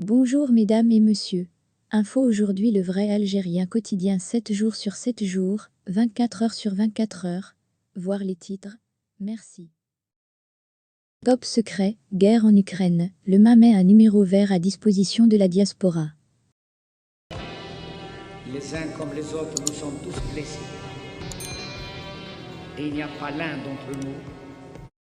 Bonjour mesdames et messieurs. Info aujourd'hui le vrai algérien quotidien 7 jours sur 7 jours, 24 heures sur 24 heures. Voir les titres. Merci. Top secret, guerre en Ukraine. Le MA met un numéro vert à disposition de la diaspora. Les uns comme les autres, nous sommes tous blessés. Et il n'y a pas l'un d'entre nous.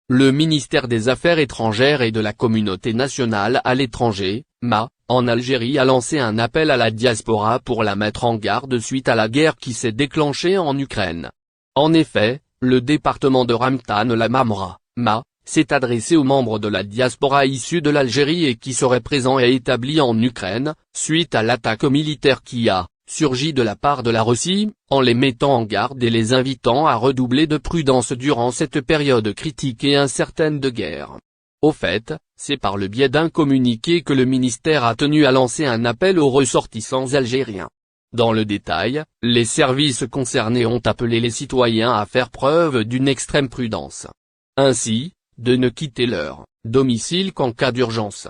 Le ministère des Affaires étrangères et de la Communauté nationale à l'étranger, MA, en Algérie a lancé un appel à la diaspora pour la mettre en garde suite à la guerre qui s'est déclenchée en Ukraine. En effet, le département de Ramtan La Mamra, MA, s'est adressé aux membres de la diaspora issue de l'Algérie et qui seraient présents et établis en Ukraine, suite à l'attaque militaire qui a surgi de la part de la Russie, en les mettant en garde et les invitant à redoubler de prudence durant cette période critique et incertaine de guerre. Au fait, c'est par le biais d'un communiqué que le ministère a tenu à lancer un appel aux ressortissants algériens. Dans le détail, les services concernés ont appelé les citoyens à faire preuve d'une extrême prudence. Ainsi, de ne quitter leur domicile qu'en cas d'urgence.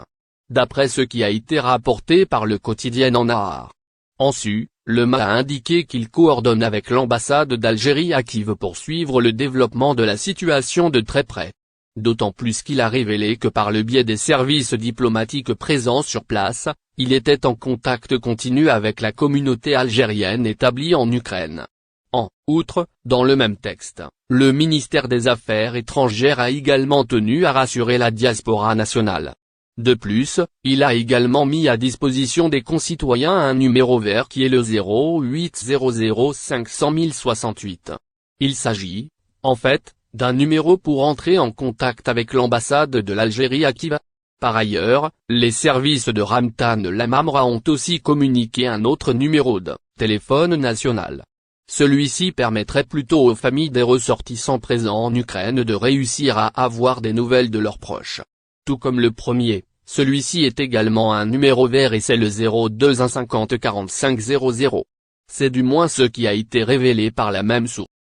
D'après ce qui a été rapporté par le quotidien En Nahar. Ensuite, le MA a indiqué qu'il coordonne avec l'ambassade d'Algérie à qui veut poursuivre le développement de la situation de très près. D'autant plus qu'il a révélé que par le biais des services diplomatiques présents sur place, il était en contact continu avec la communauté algérienne établie en Ukraine. En outre, dans le même texte, le ministère des Affaires étrangères a également tenu à rassurer la diaspora nationale. De plus, il a également mis à disposition des concitoyens un numéro vert qui est le 0800 500 068. Il s'agit, en fait, d'un numéro pour entrer en contact avec l'ambassade de l'Algérie à Kiev. Par ailleurs, les services de Ramtan La Mamra ont aussi communiqué un autre numéro de téléphone national. Celui-ci permettrait plutôt aux familles des ressortissants présents en Ukraine de réussir à avoir des nouvelles de leurs proches. Tout comme le premier, celui-ci est également un numéro vert et c'est le 02 1 50 45 00. C'est du moins ce qui a été révélé par la même source.